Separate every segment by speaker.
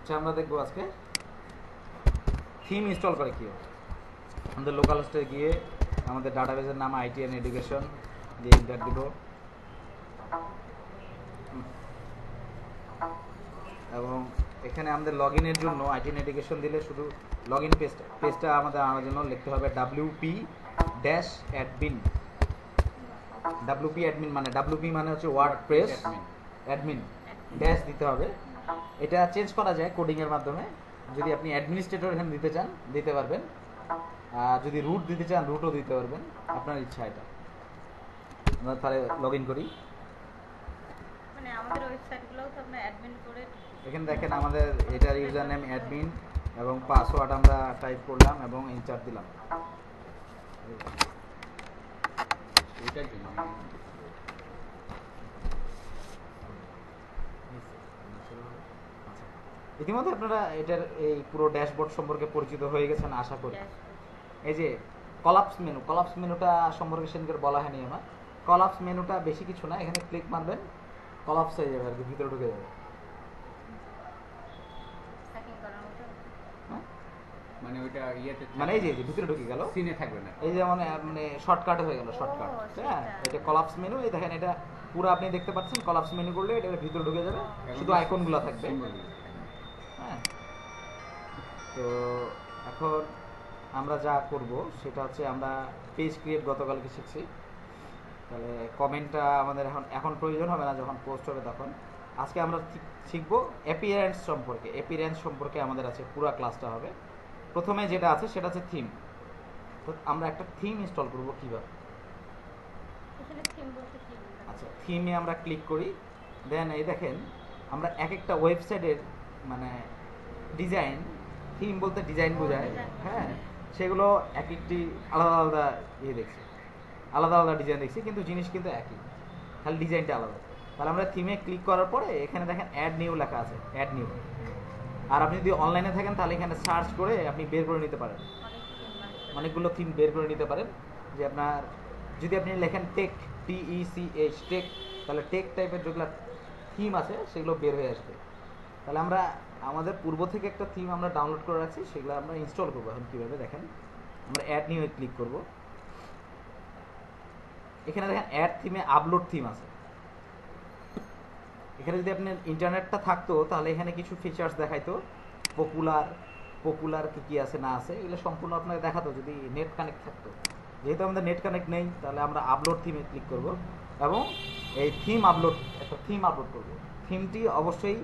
Speaker 1: আচ্ছা, আমরা দেখবো আজকে থিম ইনস্টল করে কীভাবে। আমাদের লোকাল হোস্টে গিয়ে আমাদের ডাটাবেসের নাম ITN এডুকেশন দিয়ে ইন্টার দিব এবং এখানে আমাদের লগ ইনের জন্য ITN এডুকেশন দিলে শুধু লগ ইন পেজটা আমাদের আনার জন্য লিখতে হবে WP-admin। WP-admin মানে WP মানে হচ্ছে ওয়ার্ডপ্রেস অ্যাডমিন ড্যাশ দিতে হবে। এটা চেঞ্জ করা যায় কোডিংয়ের মাধ্যমে। যদি আপনি অ্যাডমিনিস্ট্রেটর এখানে দিতে চান দিতে পারবেন, আর যদি রুট দিতে চান রুটও দিতে পারবেন, আপনার ইচ্ছা। এটা আমরা তাহলে লগ ইন করি।
Speaker 2: মানে আমাদের ওয়েবসাইটগুলোও তো আমরা অ্যাডমিন করে
Speaker 1: এখানে দেখেন আমাদের এটার ইউজার নেম অ্যাডমিন এবং পাসওয়ার্ড আমরা টাইপ করলাম এবং এন্টার দিলাম। ইতিমধ্যে আপনারা এটার এই পুরো ড্যাশবোর্ড সম্পর্কে পরিচিত হয়ে গেছেন আশা করি। এই যে কলাপস মেনুটা সম্পর্কে সেদিকে বলা হয়নি আমার। কলাপস মেনুটা বেশি কিছু না, এখানে ক্লিক মারবেন কলাপস হয়ে যাবে আর কি, ভিতরে ঢুকে যাবে।
Speaker 3: মানে ওইটা ইয়েতে
Speaker 1: মানে এই যে ভিতরে ঢুকে গেল,
Speaker 3: সিনে থাকবে না,
Speaker 1: এই যেমন মানে শর্টকাট হয়ে গেল শর্টকাট। হ্যাঁ, এটা কলাপস মেনু। এই দেখেন এটা পুরো আপনি দেখতে পাচ্ছেন। কলাপস মেনু করলে এটা ভিতরে ঢুকে যাবে, শুধু আইকনগুলো থাকবে। হ্যাঁ, তো এখন আমরা যা করব সেটা হচ্ছে আমরা পেজ ক্রিয়েট গতকালকে শিখছি। তাহলে কমেন্টটা আমাদের এখন প্রয়োজন হবে না, যখন পোস্ট হবে তখন। আজকে আমরা শিখবো অ্যাপিয়ারেন্স সম্পর্কে আমাদের আছে পুরো ক্লাসটা হবে। প্রথমে যেটা আছে সেটা হচ্ছে থিম। তো আমরা একটা থিম ইনস্টল করব কিভাবে। আচ্ছা, থিমে আমরা ক্লিক করি। দেন এই দেখেন আমরা এক একটা ওয়েবসাইটের মানে ডিজাইন, থিম বলতে ডিজাইন বোঝায়। হ্যাঁ, সেগুলো এক একটি আলাদা আলাদা দেখছি, আলাদা আলাদা ডিজাইন দেখছি, কিন্তু জিনিস কিন্তু একই, খালি ডিজাইনটা আলাদা। তাহলে আমরা থিমে ক্লিক করার পরে এখানে দেখেন অ্যাড নিউ লেখা আছে, অ্যাড নিউ। আর আপনি যদি অনলাইনে থাকেন তাহলে এখানে সার্চ করে আপনি বের করে নিতে পারেন, অনেকগুলো থিম বের করে নিতে পারেন। যে আপনার যদি আপনি লেখেন টেক, TECH টেক, তাহলে টেক টাইপের যেগুলো থিম আছে সেগুলো বের হয়ে আসবে। তাহলে আমরা আমাদের পূর্ব থেকে একটা থিম আমরা ডাউনলোড করে রাখছি, সেগুলো আমরা ইনস্টল করবো। এখন কীভাবে দেখেন, আমরা অ্যাড নিউয়ে ক্লিক করব। এখানে দেখেন অ্যাড থিমে আপলোড থিম আছে। এখানে যদি আপনার ইন্টারনেটটা থাকতো তাহলে এখানে কিছু ফিচার্স দেখাইতো, পপুলার কি আছে না আছে এগুলো সম্পূর্ণ আপনাকে দেখাতো যদি নেট কানেক্ট থাকতো। যেহেতু আমাদের নেট কানেক্ট নেই, তাহলে আমরা আপলোড থিমে ক্লিক করব এবং এই একটা থিম আপলোড করব। থিমটি অবশ্যই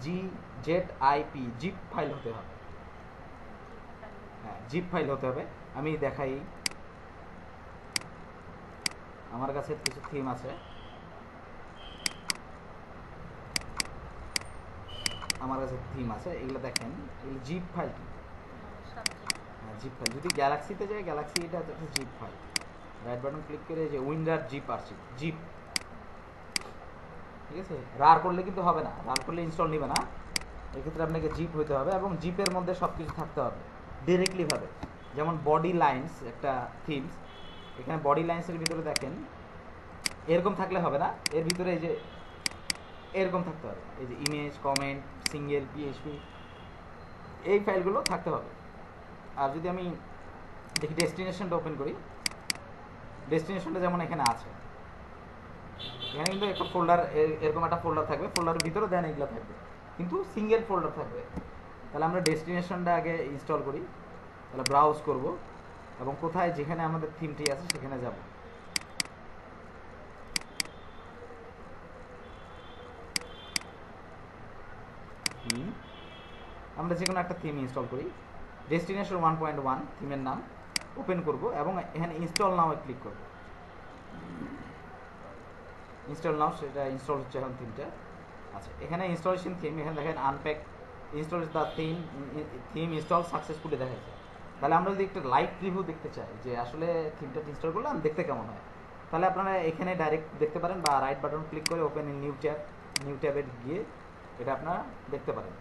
Speaker 1: .gzip জিপ ফাইল হতে হবে। হ্যাঁ, জিপ ফাইল হতে হবে। আমি দেখাই, আমার কাছে কিছু থিম আছে। এগুলো দেখেন, এগুলো জিপ ফাইল। হ্যাঁ, জিপ ফাইল। যদি গ্যালাক্সিতে যায়, গ্যালাক্সি এটা হচ্ছে zip file. Right button click করে যে উইন্ডার জিপ আসছে, জিপ। ঠিক আছে, রার করলে কিন্তু হবে না, রার করলে ইনস্টল নেবে না। এক্ষেত্রে আপনাকে জিপ হইতে হবে এবং জিপের মধ্যে সব কিছু থাকতে হবে ডিরেক্টলি ভাবে। যেমন বডি লাইন্স একটা থিমস, এখানে বডি লাইন্সের ভিতরে দেখেন এরকম থাকলে হবে না, এর ভিতরে এই যে এরকম থাকতে হবে। এই যে ইমেজ, কমেন্ট, সিঙ্গেল, PHP, এই ফাইলগুলো থাকতে হবে। আর যদি আমি দেখি ডেস্টিনেশনটা ওপেন করি, ডেস্টিনেশনটা যেমন এখানে আছে, এখানে কিন্তু একটা ফোল্ডার, এরকম একটা ফোল্ডার থাকবে, ফোল্ডারের ভিতরে দেন এগুলো থাকবে, কিন্তু সিঙ্গেল ফোল্ডার থাকবে। তাহলে আমরা ডেস্টিনেশনটা আগে ইনস্টল করি। তাহলে ব্রাউজ করব এবং কোথায় যেখানে আমাদের থিমটি আছে সেখানে যাব। আমরা যে কোনো একটা থিম ইনস্টল করি। ডেস্টিনেশন 1.1 থিমের নাম ওপেন করব এবং এখানে ইনস্টল নাও ক্লিক করব। ইনস্টল নাও, সেটা ইনস্টল হচ্ছে এখন থিমটা। আচ্ছা, এখানে ইনস্টলেশন থিম, এখানে দেখেন unpack install the theme install successfully দেখাচ্ছে। তাহলে আমরা যদি একটা লাইভ রিভিউ দেখতে চাই যে আসলে থিমটা ইনস্টল করলাম দেখতে কেমন হয়, তাহলে আপনারা এখানে ডাইরেক্ট দেখতে পারেন, বা রাইট বাটন ক্লিক করে ওপেন ইন নিউ ট্যাবে গিয়ে এটা আপনারা দেখতে পারেন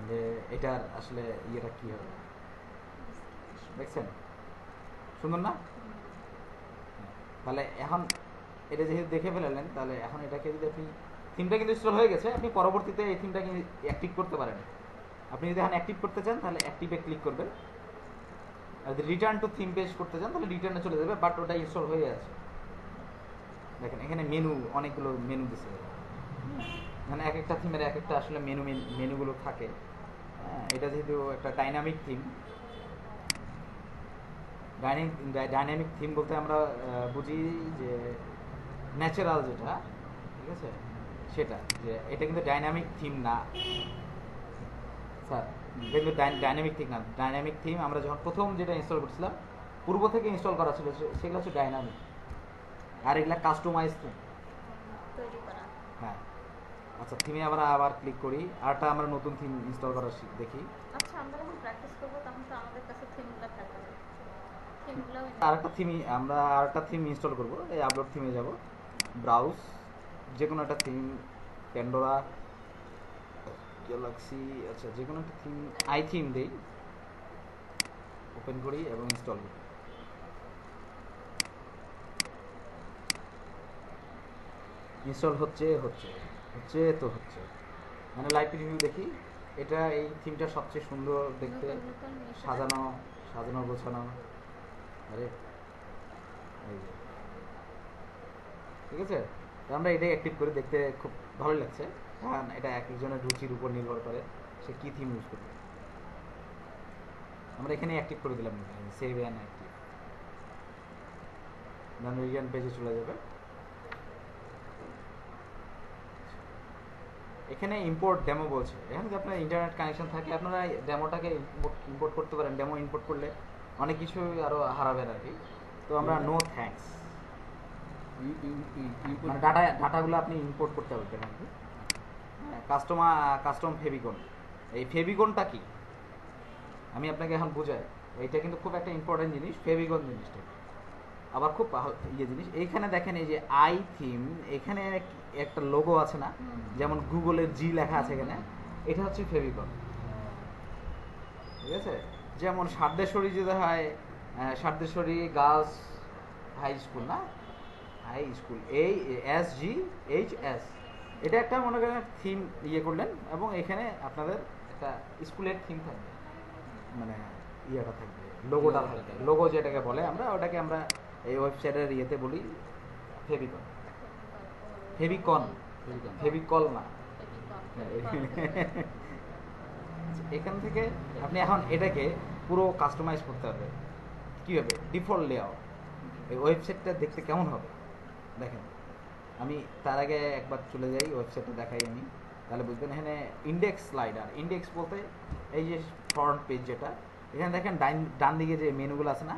Speaker 1: যে এটার আসলে ইয়েটা কী হবে। দেখছেন সুন্দর না? তাহলে এখন এটা যেহেতু দেখে ফেলালেন, তাহলে এখন এটাকে যদি আপনি থিমটা কিন্তু ইনস্টল হয়ে গেছে, আপনি পরবর্তীতে এই থিমটাকে অ্যাক্টিভ করতে পারেন। আপনি যদি এখন অ্যাক্টিভ করতে চান তাহলে অ্যাক্টিভে ক্লিক করবেন, আর যদি রিটার্ন টু থিম পেজ করতে চান তাহলে রিটার্নে চলে যাবে, বাট ওটা ইনস্টল হয়ে আছে। দেখেন এখানে মেনু, অনেকগুলো মেনু দিচ্ছে, মানে এক একটা থিমের এক একটা আসলে মেনুগুলো থাকে। হ্যাঁ, এটা যেহেতু একটা ডাইনামিক থিম, ডাইনামিক থিম বলতে আমরা বুঝি যে ন্যাচারাল যেটা, ঠিক আছে, সেটা যে এটা কিন্তু ডাইনামিক থিম না স্যার, কিন্তু ডাইনামিক থিম না। ডাইনামিক থিম আমরা যখন প্রথম যেটা ইনস্টল করছিলাম পূর্ব থেকে ইনস্টল করা ছিল সেগুলো হচ্ছে ডাইনামিক, আর এগুলা কাস্টমাইজ থিম।
Speaker 2: তৈরি করা।
Speaker 1: হ্যাঁ, আচ্ছা থিমে আমরা আবার ক্লিক করি, আরটা আমরা নতুন থিম ইনস্টল করা দেখি।
Speaker 2: আচ্ছা আমরা যখন প্র্যাকটিস করবো তখন তো আমাদের কাছে থিমগুলো থাকবে না, থিমগুলো
Speaker 1: আমরা আরেকটা থিম ইনস্টল করব। এই আপলোড থিমে যাব, ব্রাউজ, যে কোনো একটা থিম, প্যান্ডোরা, গ্যালাক্সি, আচ্ছা যে কোনো একটা থিম, আই থিম দেই, ওপেন করি এবং ইনস্টল করি। ইনস্টল হচ্ছে মানে লাইভ রিভিউ দেখি। এটা এই থিমটা সবচেয়ে সুন্দর দেখতে,
Speaker 2: নতুন
Speaker 1: সাজানো গোছানো। আরে এই যে, ঠিক আছে, তো আমরা এটাই অ্যাক্টিভ করে দেখতে খুব ভালো লাগছে, কারণ এটা এক একজনের রুচির উপর নির্ভর করে সে কী থিম ইউজ করবে। আমরা এখানে অ্যাক্টিভ করে দিলাম, save and active, then return পেজে চলে যাবে। এখানে ইম্পোর্ট ডেমো বলছে, এখানে যদি আপনার ইন্টারনেট কানেকশন থাকে আপনারা ডেমোটাকে ইম্পোর্ট করতে পারেন। ডেমো ইম্পোর্ট করলে অনেক কিছু আরও হারাবেন আর কি। তো আমরা নো থ্যাঙ্কস, মানে ডাটাগুলো আপনি ইম্পোর্ট করতে পারবেন আর কি। কাস্টম ফেভিকন, এই ফেভিকনটা কি আমি আপনাকে এখন বুঝাই। এইটা কিন্তু খুব একটা ইম্পর্টেন্ট জিনিস, ফেভিকন জিনিসটা আবার খুব জিনিস। এইখানে দেখেন এই যে আই থিম, এখানে একটা লোগো আছে না, যেমন গুগলের জি লেখা আছে এখানে, এটা হচ্ছে ফেভিকন, ঠিক আছে। যেমন সারদেশ্বরী যেটা হয়, সারদেশ্বরী গার্লস হাই স্কুল না, হাই স্কুল, ASGHS, এটা একটা মনে করেন থিম করলেন, এবং এখানে আপনাদের একটা স্কুলের থিম থাকবে, মানে ইয়েটা থাকবে, লোগোটা থাকবে, লোগো যেটাকে বলে আমরা, ওটাকে আমরা এই ওয়েবসাইটের ইয়েতে বলি ফেভিকন, ফেভিকল না। এখান থেকে আপনি এখন এটাকে পুরো কাস্টমাইজ করতে হবে। কীভাবে? ডিফল্ট লেআউট, এই ওয়েবসাইটটা দেখতে কেমন হবে দেখেন। আমি তার আগে একবার চলে যাই, ওয়েবসাইটটা দেখাই আমি, তাহলে বুঝবেন। এখানে ইন্ডেক্স স্লাইডার, ইন্ডেক্স বলতে এই যে ফ্রন্ট পেজ যেটা, এখানে দেখেন ডান দিকে যে মেনুগুলো আছে না,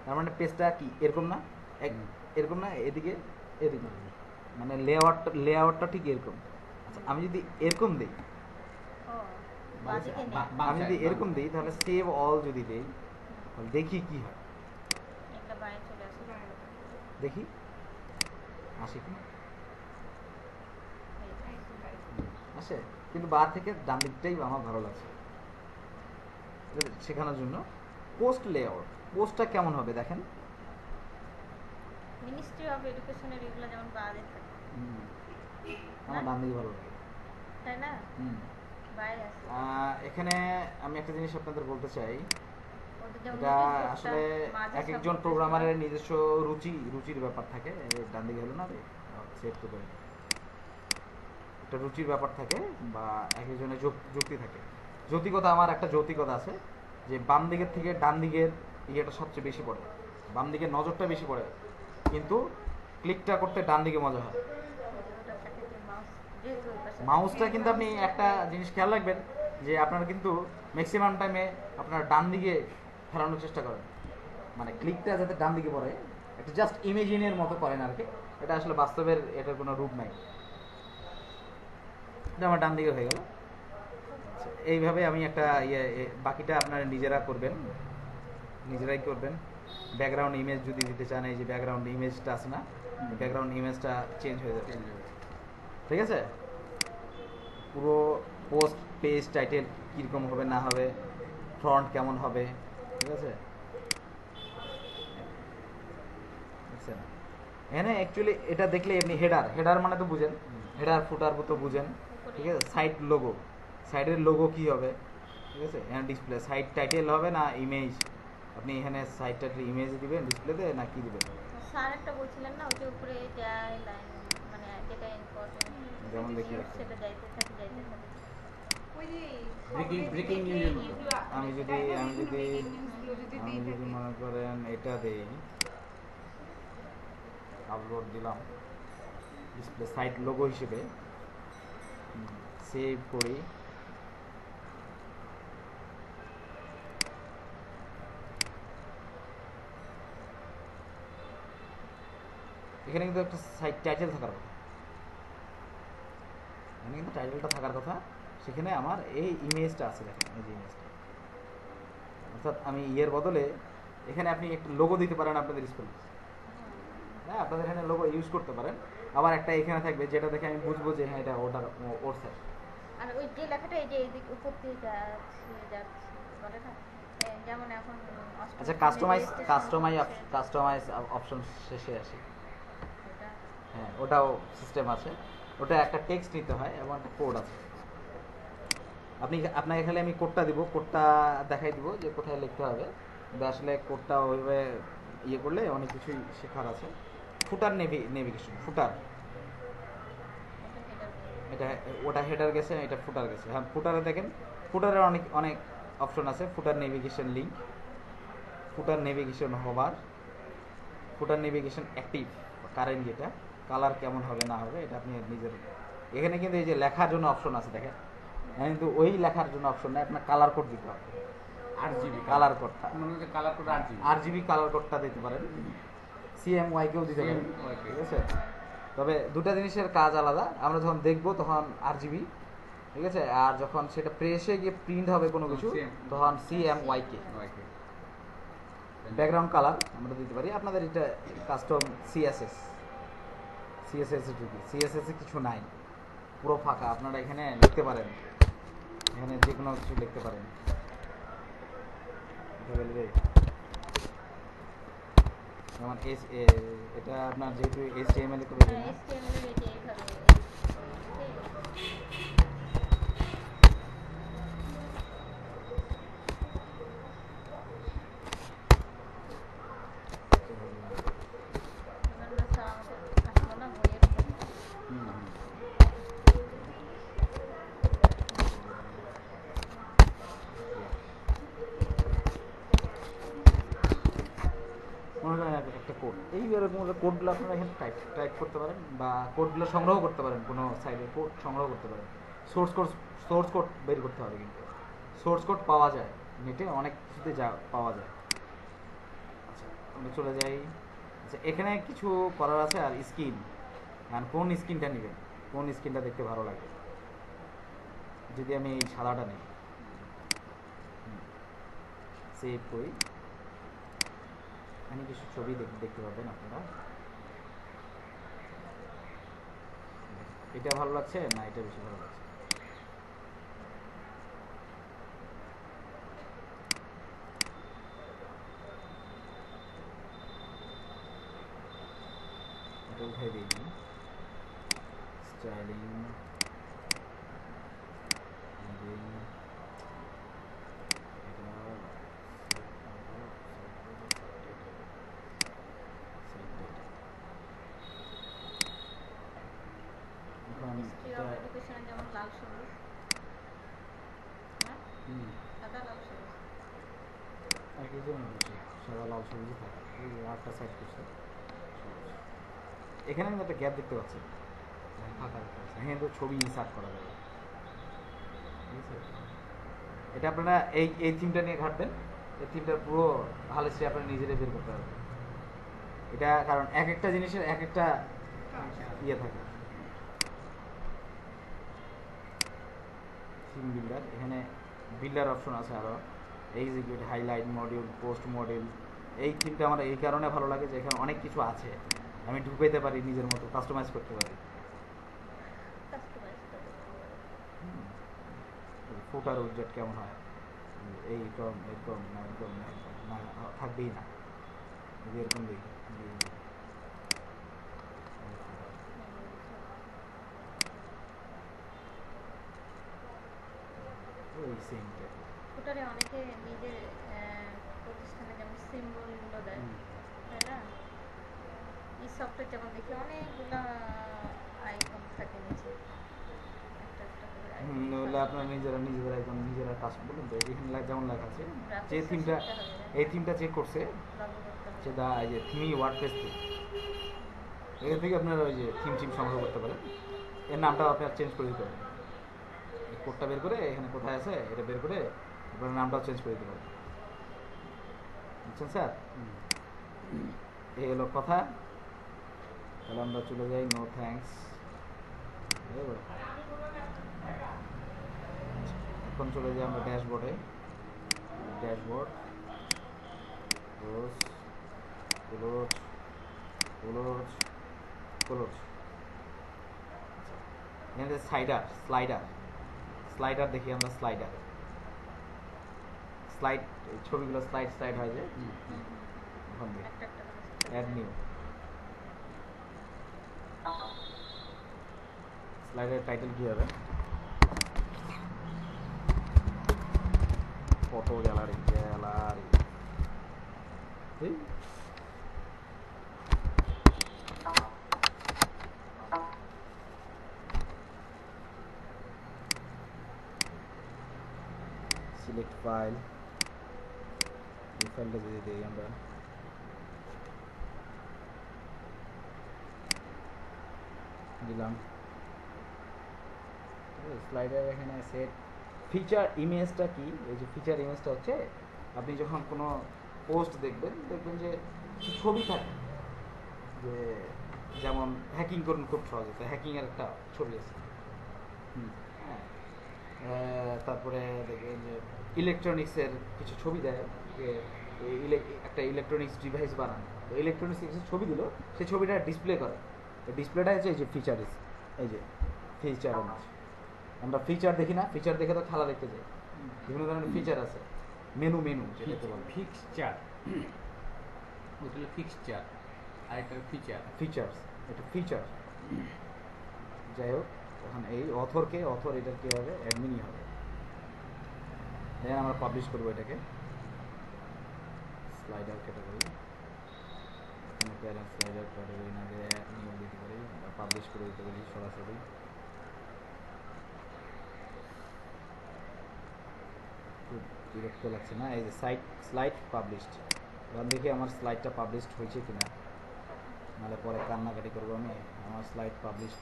Speaker 1: তার মানে পেজটা কি এরকম না, এরকম না, এদিকে মানে লেআউটটা ঠিক এরকম। আচ্ছা আমি যদি এরকম দিই, তাহলে সেভ অল যদি দেই, তাহলে দেখি কি হয়, দেখি আসে কি আসে, কিন্তু বা থেকে ডান দিকটাই আমার ভালো লাগছে শেখানোর জন্য। পোস্ট লেআউট, পোস্টটা কেমন হবে দেখেন।
Speaker 2: মিনিস্ট্রি অফ এডুকেশনের এগুলো যেমন বাইরে থাকে,
Speaker 1: আমার ডান দিকে ভালো লাগে,
Speaker 2: তাই না? বাইরে আছে।
Speaker 1: এখানে আমি একটা জিনিস আপনাদের বলতে চাই,
Speaker 2: ওদের যেমন
Speaker 1: এটা
Speaker 2: notice
Speaker 1: আসলে
Speaker 2: মাঝে
Speaker 1: এক
Speaker 2: সব
Speaker 1: একজন
Speaker 2: notice
Speaker 1: প্রোগ্রামারের নিজস্ব রুচির ব্যাপার থাকে। ডান দিকে হলো না রে, সেভ তো করে, একটা রুচির ব্যাপার থাকে, বা এক একজনের যুক্তি থাকে, যৌক্তিকতা। আমার একটা যৌক্তিকতা আছে যে বাম দিকের থেকে ডান দিকের ইয়েটা সবচেয়ে বেশি পড়ে, বাম দিকের নজরটা বেশি পড়ে, কিন্তু ক্লিকটা করতে ডান দিকে মজা হয়।
Speaker 2: ওটার সাথে যে যেহেতু ওই পাশে
Speaker 1: মাউসটা কিন্তু আপনি একটা জিনিস খেয়াল রাখবেন যে আপনার কিন্তু ম্যাক্সিমাম টাইমে আপনার ডান দিকে ফেরানোর চেষ্টা করেন, মানে ক্লিকটা যাতে ডান দিকে পড়ে, একটা জাস্ট ইমেজিনের মতো করেন আর কি। এটা আসলে বাস্তবের এটার কোনো রূপ নাই। এটা আমার ডান দিকে হয়ে গেল। এইভাবে আমি একটা বাকিটা আপনারা নিজেরাই করবেন। ব্যাকগ্রাউন্ড ইমেজ যদি দিতে চান, এই যে ব্যাকগ্রাউন্ড ইমেজটা আছে না, ব্যাকগ্রাউন্ড ইমেজটা চেঞ্জ হয়ে যাবে, ঠিক আছে। পুরো পোস্ট পেজ টাইটেল কীরকম হবে না হবে, ফ্রন্ট কেমন হবে, ঠিক আছে। এখানে অ্যাকচুয়ালি এটা দেখলে এমনি হেডার মানে তো বুঝেন, হেডার ফুটার তো বুঝেন, ঠিক আছে। সাইড লোগো, সাইডের লোগো কি হবে, ঠিক আছে। এখানে ডিসপ্লে সাইড টাইটেল হবে না ইমেজ, আপনি এখানে সাইড টাইটেল ইমেজ দিবেন ডিসপ্লেতে না কি দিবেন?
Speaker 2: স্যার একটা বলছিলেন না, ওই যে উপরে যায় লাইন, মানে যেটা ইম্পর্টেন্ট
Speaker 1: যেমন দেখি একটা।
Speaker 2: সেটা যাইতে থাকে যাইতে থাকে।
Speaker 3: ব্রেকিং নিউজের মতো।
Speaker 1: আমি যদি মনে করেন এটা দেই, আপলোড দিলাম ডিসপ্লে সাইট লোগো হিসেবে, সেভ করি, এখানে কিন্তু একটা সাইট টাইটেল থাকার কথা, এখানে কিন্তু টাইটেলটা থাকার কথা, সেখানে আমার এই ইমেজটা আছে, দেখেন এই যে ইমেজটা। অর্থাৎ আমি ইয়ের বদলে এখানে আপনি একটা লোগো দিতে পারেন আপনাদের স্কুলে, হ্যাঁ আপনাদের এখানে লোগো ইউজ করতে পারেন। আবার একটা এখানে থাকবে যেটা দেখে আমি বুঝবো যে হ্যাঁ এটা ওর স্যার।
Speaker 2: আর ওই যে লেখাটা এই যে এইদিক উপর দিয়ে যাচ্ছে বলে না, যেমন এখন
Speaker 1: আচ্ছা, কাস্টমাইজ অপশন শেষে আসি। হ্যাঁ ওটাও সিস্টেম আছে, ওটা একটা টেক্সট নিতে হয় এবং একটা কোড আছে। আপনাকে এখানে আমি কোডটা দিব, কোডটা দেখাই দিব যে কোথায় লিখতে হবে। কিন্তু আসলে কোডটা ওইভাবে ইয়ে করলে অনেক কিছুই শেখার আছে। ফুটার নেভিগেশন, ফুটার, এটা ওটা হেডার গেছে, এটা ফুটার গেছে। হ্যাঁ ফুটারে দেখেন, ফুটারে অনেক অপশন আছে। ফুটার নেভিগেশন লিঙ্ক, ফুটার নেভিগেশন হবার, ফুটার নেভিগেশন অ্যাক্টিভ, কারেন্ট যেটা, কালার কেমন হবে না হবে এটা আপনি নিজের। এখানে কিন্তু এই যে লেখার জন্য অপশন আছে দেখেন, কিন্তু ওই লেখার জন্য অপশন নেই, আপনার কালার কোড দিতে হবে।
Speaker 3: RGB
Speaker 1: কালার কোডটা,
Speaker 3: কালার কোড
Speaker 1: RGB কালার কোডটা দিতে পারেন, CMY কেও দিতে পারেন, ঠিক আছে। তবে দুটা জিনিসের কাজ আলাদা, আমরা যখন দেখবো তখন RGB, ঠিক আছে। আর যখন সেটা প্রেসে গিয়ে প্রিন্ট হবে কোনো কিছু তখন CMYK। ব্যাকগ্রাউন্ড কালার আমরা দিতে পারি। আপনাদের এটা কাস্টম CSS এ কিছু নাই, পুরো ফাঁকা। আপনারা এখানে লিখতে পারেন, এখানে যে কোনো কিছু লিখতে পারেন। যেমন এটা আপনার যেহেতু HTML করে দিন,
Speaker 2: HTML এর এই যে এইভাবে আসলো না বইয়ের
Speaker 1: মনে করেন একটা কোড, এই এরকম কোডগুলো আপনারা এখানে টাইপ করতে পারেন, বা কোডগুলো সংগ্রহ করতে পারেন, কোনো সাইডে কোড সংগ্রহ করতে পারেন। সোর্স কোড বের করতে হবে, কিন্তু সোর্স কোড পাওয়া যায় নেটে, অনেক কিছুতে পাওয়া যায়। আচ্ছা আমরা চলে যাই। আচ্ছা এখানে কিছু করার আছে। আর স্কিন, মানে কোন স্কিনটা নেবেন, কোন স্কিনটা দেখতে ভালো লাগে। যদি আমি এই সাদাটা নিই, সেভ করি, এখানে কিছু ছবি দেখতে পাবেন আপনারা। এটা ভালো লাগছে না এটা বেশি ভালো লাগছে? এটা উঠাই দিই, স্টাইলিং,
Speaker 2: এডুকেশনে যেমন লাল সবুজ, সাদা লাল সবুজ,
Speaker 1: সাদা লাল সবুজই থাকে। এই আটটা সাইড করছে, এখানে কিন্তু একটা গ্যাপ দেখতে পাচ্ছি, ফাঁকা দেখতে পাচ্ছি। এখানে তো ছবি ইনসার্ট করা যাবে, ঠিক আছে। এটা আপনারা এই থিমটা নিয়ে ঘাটবেন, এই থিমটার পুরো ভালো সে আপনারা নিজেরাই বের করতে পারবেন। এটা কারণ এক একটা জিনিসের এক একটা ইয়ে থাকে। থিম বিল্ডার, এখানে বিল্ডার অপশন আছে আরও, execute, highlight, module, post module. এই থিমটা আমার এই কারণে ভালো লাগে যে এখানে অনেক কিছু আছে, আমি ঢুকাইতে পারি, নিজের মতো কাস্টমাইজ করতে পারি। ফুটার উইজেট কেমন হয়, এরকম না থাকবেই না, এরকম দিই। ওই সেমটা।
Speaker 2: ফুটারে অনেকে নিজের প্রতিষ্ঠানে যেমন সিম্বলগুলো দেয়, তাই না? এই সফটওয়্যার যেমন দেখি অনেকগুলো আইকন থাকে নিচে, একটা একটা করে icon
Speaker 1: ওগুলো
Speaker 2: থাকে।
Speaker 1: আপনার নিজেরা এখন নিজেরা কাজ বলুন তো এখানে যেমন লেখা আছে যে
Speaker 2: Graphics ও
Speaker 1: থিমটা,
Speaker 2: শিখতে হবে,
Speaker 1: এই থিমটা চেক করছে
Speaker 2: লাগু করতে হবে।
Speaker 1: সেটা এই যে থিমি ওয়ার্ডপ্রেস থিম, এখান থেকে আপনারা ওই যে থিম সংগ্রহ করতে পারেন। এর নামটা আপনার চেঞ্জ করে দিতে পারেন, কোডটা বের করে এখানে কোথায় আছে এটা বের করে আপনার নামটাও চেঞ্জ করে দিতে পারেন। বুঝছেন স্যার? এই হলো কথা। তাহলে আমরা চলে যাই নো থ্যাঙ্কস। এখন চলে যাই আমরা ড্যাশবোর্ডে। Dashboard close close close close. এখানে স্লাইডার স্লাইডার স্লাইডার দেখি আমরা স্লাইডার স্লাইড ছবিগুলো স্লাইড স্লাইড হয় যে ওখান থেকে
Speaker 2: একটা একটা করে
Speaker 1: অ্যাড নিউ স্লাইডের টাইটেল কি হবে? Photo gallery gallery select file. এই ফাইলটা যদি দিই আমরা দিলাম স্লাইডার এখানে সেট ফিচার ইমেজটা কি? এই যে ফিচার ইমেজটা হচ্ছে আপনি যখন কোনো পোস্ট দেখবেন যে কিছু ছবি থাকে, যে যেমন হ্যাকিং করুন খুব সহজে, তো হ্যাকিংয়ের একটা ছবি আছে। হ্যাঁ, তারপরে দেখবেন যে ইলেকট্রনিক্সের কিছু ছবি দেয়, যে একটা ইলেকট্রনিক্স ডিভাইস বানানো, তো ইলেকট্রনিক্সের কিছু ছবি দিল, সেই ছবিটা ডিসপ্লে করে। ডিসপ্লেটা হচ্ছে এই যে ফিচার, এই যে ফিচার আছে। আমরা ফিচার দেখি না, ফিচার দেখে তো খেলা দেখতে যাই, বিভিন্ন ধরনের ফিচার আছে, মেনু যেটাকে বলে
Speaker 3: ফিক্সচার, ওটা হলো ফিক্সচার আর এটা ফিচার।
Speaker 1: ফিচার্স, এটা ফিচার। যাই হোক, এখন এই অথর এটার কি হবে? অ্যাডমিনই হবে। দেন আমরা পাবলিশ করবো এটাকে স্লাইডার ক্যাটাগরি, এখানে প্যারেন্ট স্লাইডার ক্যাটাগরি না দিয়ে নিয়ে দিতে পারি, পাবলিশ করে দিতে পারি সরাসরি। খুব বিরক্ত লাগছে না? এই যে স্লাইড পাবলিশড, এবার দেখি আমার স্লাইডটা পাবলিশড হয়েছে কিনা, নাহলে পরে কান্নাকাটি করবো আমি, আমার স্লাইড পাবলিশ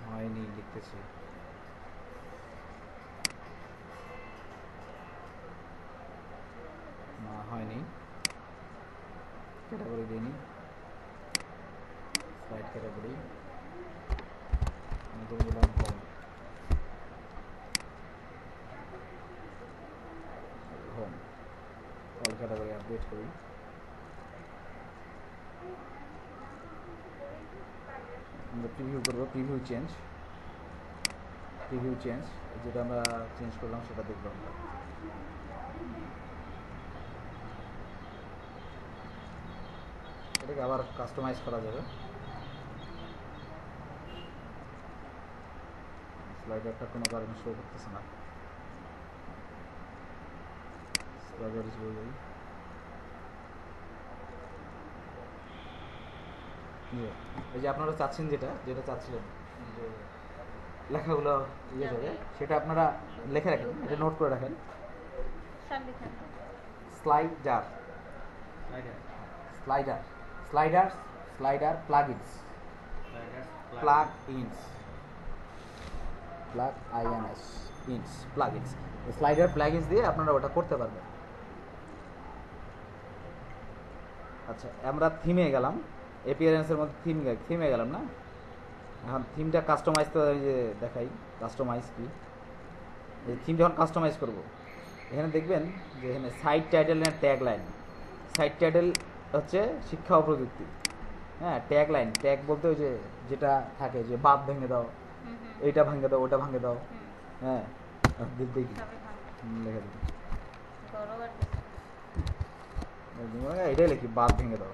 Speaker 1: হয়নি লিখতেছি। না হয়নি, ক্যাটাগরি দিইনি, স্লাইড ক্যাটাগরি দিলাম home. Home all category update করি। আমরা প্রিভিউ করবো, প্রিভিউ চেঞ্জ, যেটা আমরা চেঞ্জ করলাম সেটা দেখবো আমরা। এটাকে আবার কাস্টমাইজ করা যাবে। স্লাইডারটা কোনো কারণে শো করতেছে না, স্লাইডার ইজ যাই। এই যে আপনারা চাচ্ছেন, যেটা চাচ্ছিলেন যে লেখাগুলো ইয়ে যাবে, সেটা আপনারা লিখে রাখেন, এটা নোট করে রাখেন।
Speaker 2: সব লিখে নাও।
Speaker 1: স্লাইডার প্লাগইনস, স্লাইডার প্লাগইনস দিয়ে আপনারা ওটা করতে পারবেন। আচ্ছা, আমরা থিমে গেলাম, অ্যাপিয়ারেন্সের মধ্যে থিমে গেলাম না? এখন থিমটা কাস্টমাইজ তো এই যে দেখাই, কাস্টমাইজ কি, এই থিম যখন কাস্টমাইজ করব, এখানে দেখবেন যে এখানে site title and tagline. Site title হচ্ছে শিক্ষা ও প্রযুক্তি, হ্যাঁ। ট্যাগ লাইন, ট্যাগ বলতে ওই যে যেটা থাকে যে বাদ ভেঙে দাও, এইটা ভাঙে দাও, ওটা ভাঙে দাও, হ্যাঁ। দেখি
Speaker 2: সবই ভালো।
Speaker 1: লেখা দিই,
Speaker 2: গৌরব আর
Speaker 1: এটাই লিখি, বাদ ভেঙে দাও।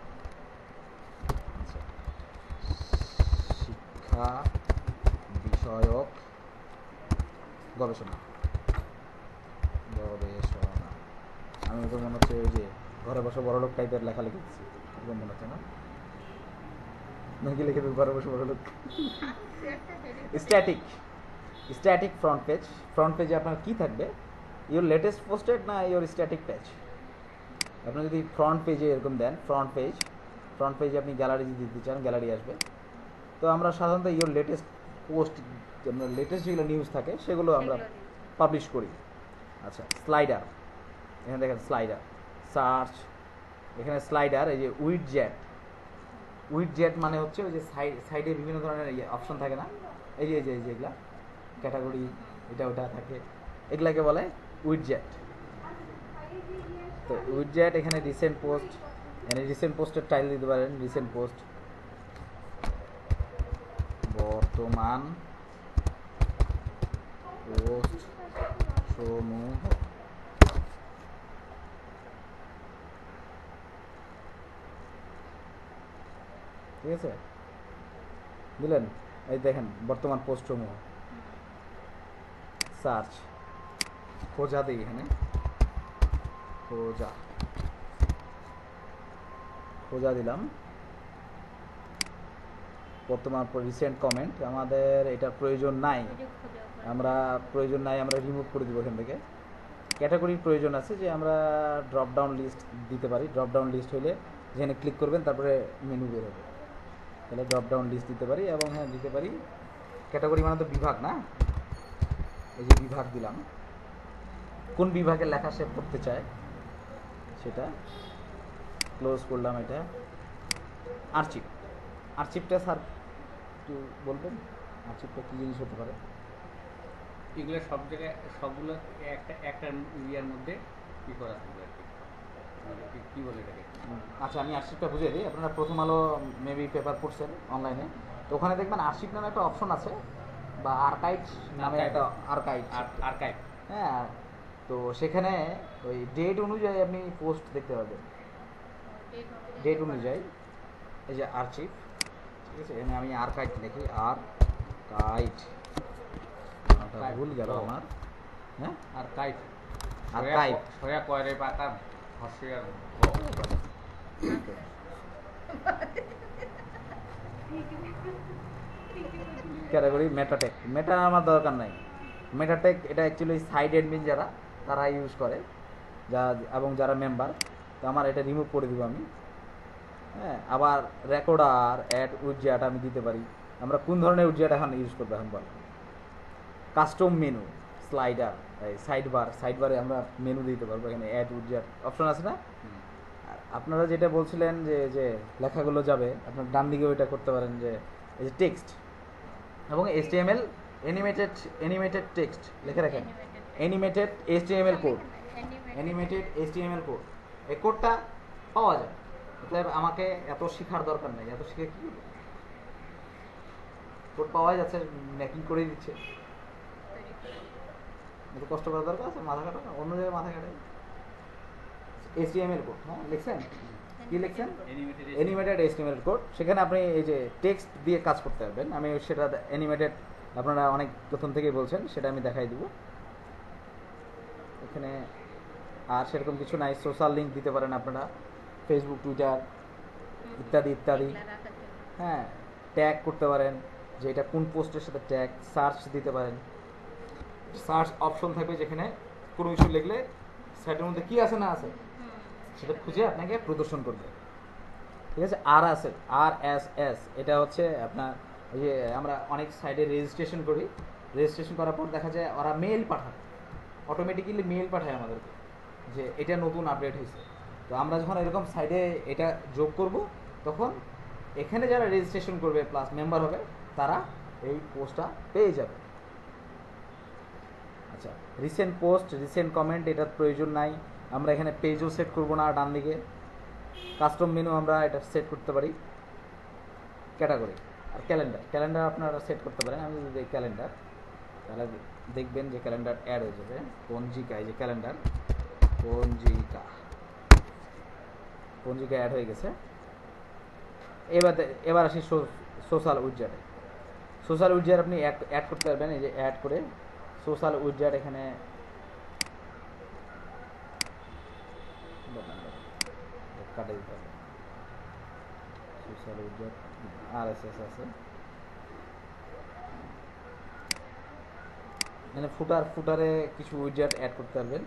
Speaker 1: আচ্ছা, শিক্ষা বিষয়ক গবেষণা, গবেষণা। আমি তো মনে হচ্ছে ওই যে ঘরে বসে বড়লোক টাইপের লেখা লিখেছি, এরকম মনে হচ্ছে না? নাকি লিখে দেবো ঘরে বসে বড়লোক? Static, static front page. Front পেজে আপনার কি থাকবে? ইওর লেটেস্ট পোস্টেড না ইওর স্ট্যাটিক পেজ। আপনি যদি ফ্রন্ট পেজে এরকম দেন, ফ্রন্ট পেজে আপনি গ্যালারি যদি দিতে চান, গ্যালারি আসবে। তো আমরা সাধারণত ইওর লেটেস্ট পোস্ট, আমরা লেটেস্ট যেগুলো নিউজ থাকে সেগুলো আমরা পাবলিশ করি। আচ্ছা, স্লাইডার, এখানে দেখেন স্লাইডার, সার্চ, এখানে স্লাইডার, এই যে উইডজেট মানে হচ্ছে ওই যে সাইডে বিভিন্ন ধরনের অপশন থাকে না, এই যে এগুলা ক্যাটাগরি, এটা ওটা থাকে, এগুলাকে বলে উইডজেট। তো উইডজেট, এখানে রিসেন্ট পোস্ট, এখানে রিসেন্ট পোস্টের টাইটেল দিতে পারেন, রিসেন্ট পোস্ট, বর্তমান পোস্ট সমূহ। ঠিক আছে, দিলেন, এই দেখেন বর্তমান পোস্ট সমূহ। সার্চ, খোঁজা দিই, এখানে খোঁজা দিলাম, বর্তমান রিসেন্ট কমেন্ট। আমাদের এটা প্রয়োজন নাই, আমরা রিমুভ করে দিব এখান থেকে। ক্যাটাগরির প্রয়োজন আছে, যে আমরা ড্রপ ডাউন লিস্ট দিতে পারি। ড্রপ ডাউন লিস্ট হলে যেখানে ক্লিক করবেন তারপরে মেনু বের হবে, তাহলে ড্রপ ডাউন লিস্ট দিতে পারি। এবং হ্যাঁ দিতে পারি, ক্যাটাগরি মানে তো বিভাগ না, এই যে বিভাগ দিলাম, কোন বিভাগের লেখা সে পড়তে চায় সেটা। ক্লোজ করলাম এটা। আর্চিভটা স্যার একটু বলবেন, আর্চিভটা কী জিনিস হতে পারে?
Speaker 3: এগুলো সব জায়গায় সবগুলো একটা ইয়ার মধ্যে কি করা থাকবে আর কি, কি বলে এটাকে?
Speaker 1: আচ্ছা, আমি আর্চিভটা বুঝিয়ে দিই। আপনারা প্রথম আলো মেবি পেপার পড়ছেন অনলাইনে, তো ওখানে দেখবেন আর্চিভ নামে একটা অপশন আছে, বা আর্কাইভ নামে একটা আর্কাইভ। হ্যাঁ, তো সেখানে ওই ডেট অনুযায়ী আপনি পোস্ট দেখতে পাবেন, ডেট অনুযায়ী। এই যে আর্চিভ, ঠিক আছে, এখানে আমি আর্কাইভ লিখি, আর্কাইভ, ভুল গেল আমার। হ্যাঁ,
Speaker 3: আর্কাইভ,
Speaker 1: আর্কাইভ
Speaker 3: সয়া কয়রে পাতা হর্ষয়ার
Speaker 1: ক্যাটাগরি মেটাটেক। মেটা আমার দরকার নাই, মেটাটেক এটা অ্যাকচুয়ালি সাইড অ্যাডমিন যারা, তারা ইউজ করে, এবং যারা মেম্বার। তো আমার এটা রিমুভ করে দিব আমি। হ্যাঁ, আবার রেকর্ডার, অ্যাড উইডজেট আমি দিতে পারি। আমরা কোন ধরনের উইডজেট এখন ইউজ করবো এখন বল? কাস্টম মেনু, স্লাইডার, সাইডবারে আমরা মেনু দিতে পারবো। এখানে অ্যাড উইডজেট অপশন আছে না? আপনারা যেটা বলছিলেন যে লেখাগুলো যাবে, আপনার ডান দিকে ওইটা করতে পারেন, যে এই যে টেক্সট এবং HTML অ্যানিমেটেড টেক্সট লিখে রাখেন, অ্যানিমেটেড HTML কোড, এই কোডটা পাওয়া যায়। অতএব আমাকে এত শেখার দরকার নেই, এত শিখে কি কোড পাওয়া যাচ্ছে, মেকিং করে দিচ্ছে, এত কষ্ট করার দরকার আছে? মাথা কাটা, অন্য জায়গায় মাথা কাটে। HTML কোড, হ্যাঁ লিখছেন, কি লিখছেন? Animated HTML code. সেখানে আপনি এই যে টেক্সট দিয়ে কাজ করতে পারবেন। আমি সেটা অ্যানিমেটেড, আপনারা অনেক প্রথম থেকেই বলছেন, সেটা আমি দেখাই দিব এখানে। আর সেরকম কিছু নাই। সোশ্যাল লিঙ্ক দিতে পারেন আপনারা, ফেসবুক, টুইটার ইত্যাদি। হ্যাঁ, ট্যাগ করতে পারেন, যে এটা কোন পোস্টের সাথে ট্যাগ। সার্চ দিতে পারেন, সার্চ অপশন থাকবে, যেখানে কোনো কিছু লিখলে সাইটের মধ্যে কি আছে না আছে সেটা খুঁজে আপনাকে প্রদর্শন করবে। ঠিক আছে, RSS, এটা হচ্ছে আপনার ওই যে আমরা অনেক সাইটে রেজিস্ট্রেশন করি, রেজিস্ট্রেশন করার পর দেখা যায় ওরা মেল পাঠায়, অটোমেটিক্যালি মেল পাঠায় আমাদেরকে, যে এটা নতুন আপডেট হয়েছে। তো আমরা যখন এরকম সাইটে এটা যোগ করব, তখন এখানে যারা রেজিস্ট্রেশন করবে প্লাস মেম্বার হবে, তারা এই পোস্টটা পেয়ে যাবে। আচ্ছা, রিসেন্ট পোস্ট, রিসেন্ট কমেন্ট, এটার প্রয়োজন নাই। আমরা এখানে পেজও সেট করব না। ডান দিকে কাস্টম মেনু আমরা এটা সেট করতে পারি। ক্যাটাগরি আর ক্যালেন্ডার আপনারা সেট করতে পারেন। আমি যদি ক্যালেন্ডার, তাহলে দেখবেন যে ক্যালেন্ডার অ্যাড হয়ে যাবে। পঞ্জিকা, এই যে ক্যালেন্ডার, পঞ্জিকা অ্যাড হয়ে গেছে। এবার আসি সোশ্যাল উইডজেটে। সোশ্যাল উইডজেট আপনি অ্যাড করতে পারবেন, এই যে অ্যাড করে সোশ্যাল উইডজেট এখানে কাটে দিতে হবে সোশ্যাল উইজার্ড RSS আছে মানে ফুটারে কিছু উইজার্ড অ্যাড করতে পারবেন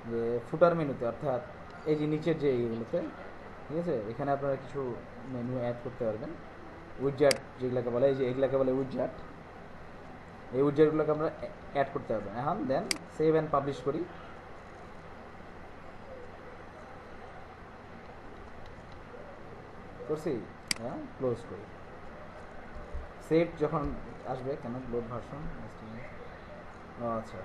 Speaker 1: যে ফুটার মেনুতে অর্থাৎ এই যে নিচের যে এইগুলোতে ঠিক আছে এখানে আপনারা কিছু মেনু অ্যাড করতে পারবেন উইজার্ড যেগুলোকে বলে এই যে এগুলোকে বলে উইজার্ড এই উইজার্ডগুলোকে আমরা অ্যাড করতে পারবেন এখন দেন সেভ অ্যান্ড পাবলিশ করি করছি হ্যাঁ ক্লোজ করি সেভ যখন আসবে কেন লোড ভার্সন আচ্ছা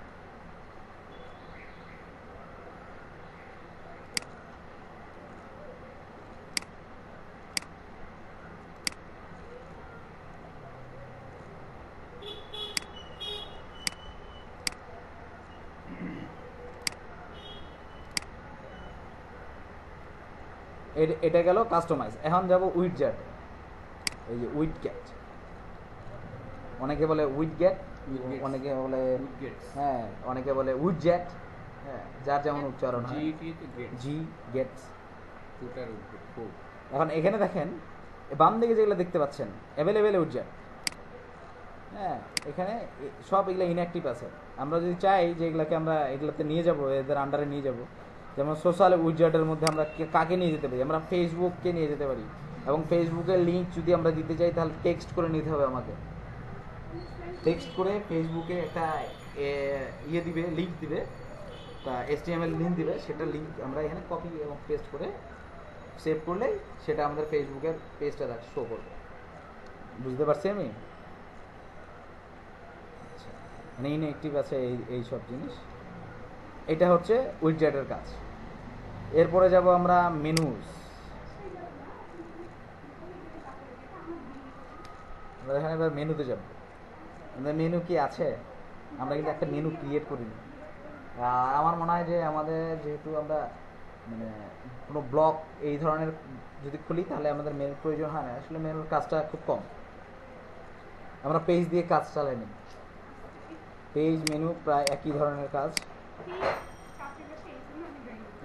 Speaker 1: এটা গেল কাস্টমাইজ এখন যাব উইডজেট এই যে উইডগেট অনেকে বলে উইডগেট অনেকে বলে হ্যাঁ অনেকে বলে উইডজেট হ্যাঁ যার যেমন উচ্চারণ হয় জি গেটস এখন এখানে দেখেন বাম দিকে যেগুলো দেখতে পাচ্ছেন অ্যাভেলেবেল উইডজেট হ্যাঁ এখানে সব এগুলো ইনঅ্যাক্টিভ আছে আমরা যদি চাই যে এগুলোকে আমরা এগুলোতে নিয়ে যাব এদের আন্ডারে নিয়ে যাব যেমন সোশ্যাল উইডজেটের মধ্যে আমরা কাকে নিয়ে যেতে পারি আমরা ফেসবুককে নিয়ে যেতে পারি এবং ফেসবুকের লিঙ্ক যদি আমরা দিতে চাই তাহলে টেক্সট করে নিতে হবে আমাকে টেক্সট করে ফেসবুকে একটা ইয়ে দিবে লিঙ্ক দিবে তা HTML লিঙ্ক দিবে সেটা লিঙ্ক আমরা এখানে কপি এবং পেস্ট করে সেভ করলেই সেটা আমাদের ফেসবুকের পেজটা শো করবে বুঝতে পারছি আমি আচ্ছা মানে ইনঅ্যাক্টিভ আছে এই সব জিনিস এটা হচ্ছে উইডজেটের কাজ এরপরে যাব আমরা মেনুস আমরা এখানে এবার মেনুতে যাব আমাদের মেনু কি আছে আমরা কিন্তু একটা মেনু ক্রিয়েট করিনি আমার মনে হয় যে আমাদের যেহেতু আমরা মানে কোনো ব্লগ এই ধরনের যদি খুলি তাহলে আমাদের মেনুর প্রয়োজন হয় না আসলে মেনুর কাজটা খুব কম আমরা পেজ দিয়ে কাজ চালাই নিই পেজ মেনু প্রায় একই ধরনের কাজ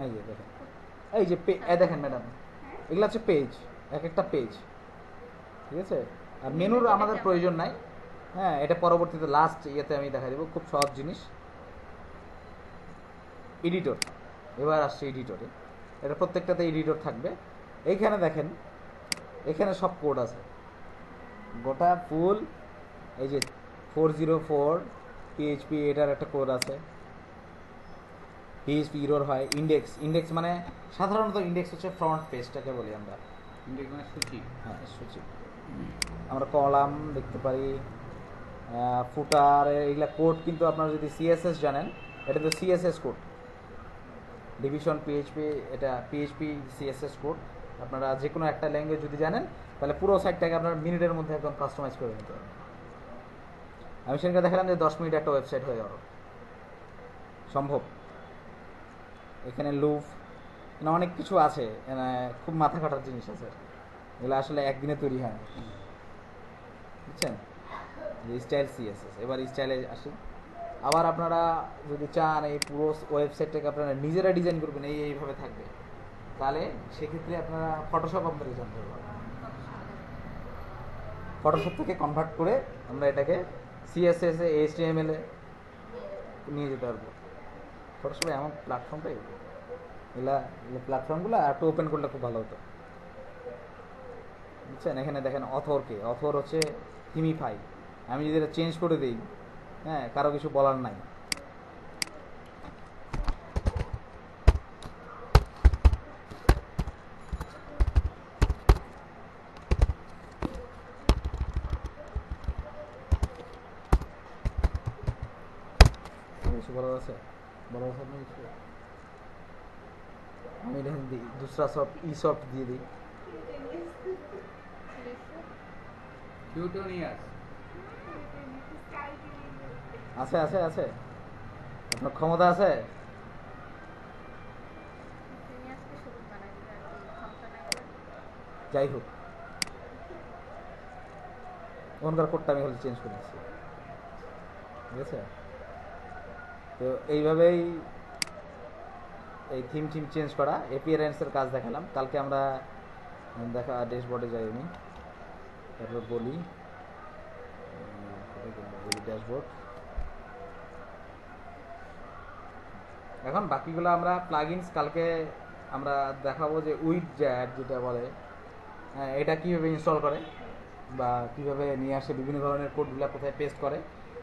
Speaker 1: এই যে দেখেন এই যে দেখেন ম্যাডাম এগুলো হচ্ছে পেজ এক একটা পেজ ঠিক আছে আর মেনুর আমাদের প্রয়োজন নাই হ্যাঁ এটা পরবর্তীতে লাস্ট ইয়েতে আমি দেখা দেবো খুব সহজ জিনিস এডিটর এবার আসছে এডিটরে এটা প্রত্যেকটাতে এডিটর থাকবে এইখানে দেখেন এখানে সব কোড আছে গোটা ফুল এই যে 404 PHP এটার একটা কোড আছে PHP এরর হয় ইন্ডেক্স মানে সাধারণত ইন্ডেক্স হচ্ছে ফ্রন্ট পেজটাকে বলি আমরা
Speaker 3: ইন্ডেক্স মানে সূচি
Speaker 1: হ্যাঁ সূচি আমরা কলাম দেখতে পারি ফুটার এগুলা কোড কিন্তু আপনারা যদি CSS জানেন এটা তো CSS কোড ডিভিশন PHP এটা PHP CSS কোড আপনারা যে কোনো একটা ল্যাঙ্গুয়েজ যদি জানেন তাহলে পুরো সাইটটাকে আপনার মিনিটের মধ্যে একদম কাস্টমাইজ করে নিতে পারবেন আমি সেখানে দেখালাম যে 10 মিনিট একটা ওয়েবসাইট হয়ে গেল সম্ভব এখানে লুপ মানে অনেক কিছু আছে খুব মাথা কাটার জিনিস আছে এগুলো আসলে একদিনে তৈরি হয় না বুঝছেন যে স্টাইল CSS এবার স্টাইলে আসি আবার আপনারা যদি চান এই পুরো ওয়েবসাইটটাকে আপনারা নিজেরা ডিজাইন করবেন এইভাবে থাকবে তাহলে সেক্ষেত্রে আপনারা ফটোশপ আপনাদের জানতে হবে ফটোশপ থেকে কনভার্ট করে আমরা এটাকে CSS এ HTML এ নিয়ে যেতে পারবো ফটোশপে এমন প্ল্যাটফর্মটাই এগুলা প্ল্যাটফর্মগুলো একটু ওপেন করলে খুব ভালো হতো বুঝছেন এখানে দেখেন অথর হচ্ছে থিমিফাই আমি যদি এটা চেঞ্জ করে দিই হ্যাঁ কারো কিছু বলার নাই কিছু বলার আছে আমি দেখেন দিই দুসরা সফট সফট দিয়ে দিই
Speaker 3: টিউটোরিয়াল
Speaker 1: আছে আছে আছে আপনার ক্ষমতা আছে যাই হোক ওখানকার কোডটা আমি হলে চেঞ্জ করে দিচ্ছি ঠিক আছে তো এইভাবেই এই থিম চেঞ্জ করা, অ্যাপিয়ারেন্সের কাজ দেখালাম। কালকে আমরা দেখা ড্যাশবোর্ডে যাইনি, তারপর বলি ড্যাশবোর্ড। এখন বাকিগুলো আমরা প্লাগইনস কালকে আমরা দেখাবো যে উইডজেট যেটা বলে, এটা কীভাবে ইনস্টল করে বা কীভাবে নিয়ে আসে, বিভিন্ন ধরনের কোডগুলো কোথায় পেস্ট করে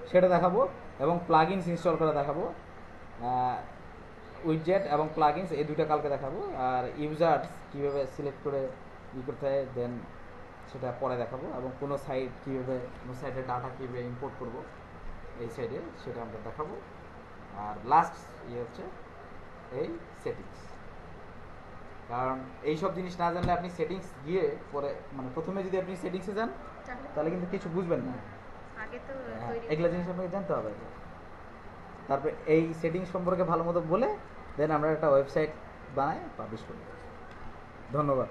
Speaker 1: সেটা দেখাবো, এবং প্লাগইনস ইনস্টল করে দেখাবো। উইডজেট এবং প্লাগইনস এই দুইটা কালকে দেখাবো, আর ইউজার্স কীভাবে সিলেক্ট করে করতে হয় দেন সেটা পরে দেখাবো, এবং কোনো সাইট কীভাবে, কোনো সাইটের ডাটা কীভাবে ইম্পোর্ট করব এই সাইডে সেটা আমরা দেখাবো। আর লাস্ট হচ্ছে এই সেটিংস, কারণ এইসব জিনিস না জানলে আপনি সেটিংস গিয়ে পরে মানে প্রথমে যদি আপনি সেটিংসে যান তাহলে কিন্তু কিছু বুঝবেন না।
Speaker 2: আগে তো
Speaker 1: এগুলো জিনিস আপনাকে জানতে হবে। তারপরে এই সেটিংস সম্পর্কে ভালো মতো বলে দেন আমরা একটা ওয়েবসাইট বানাই পাবলিশ করি। ধন্যবাদ।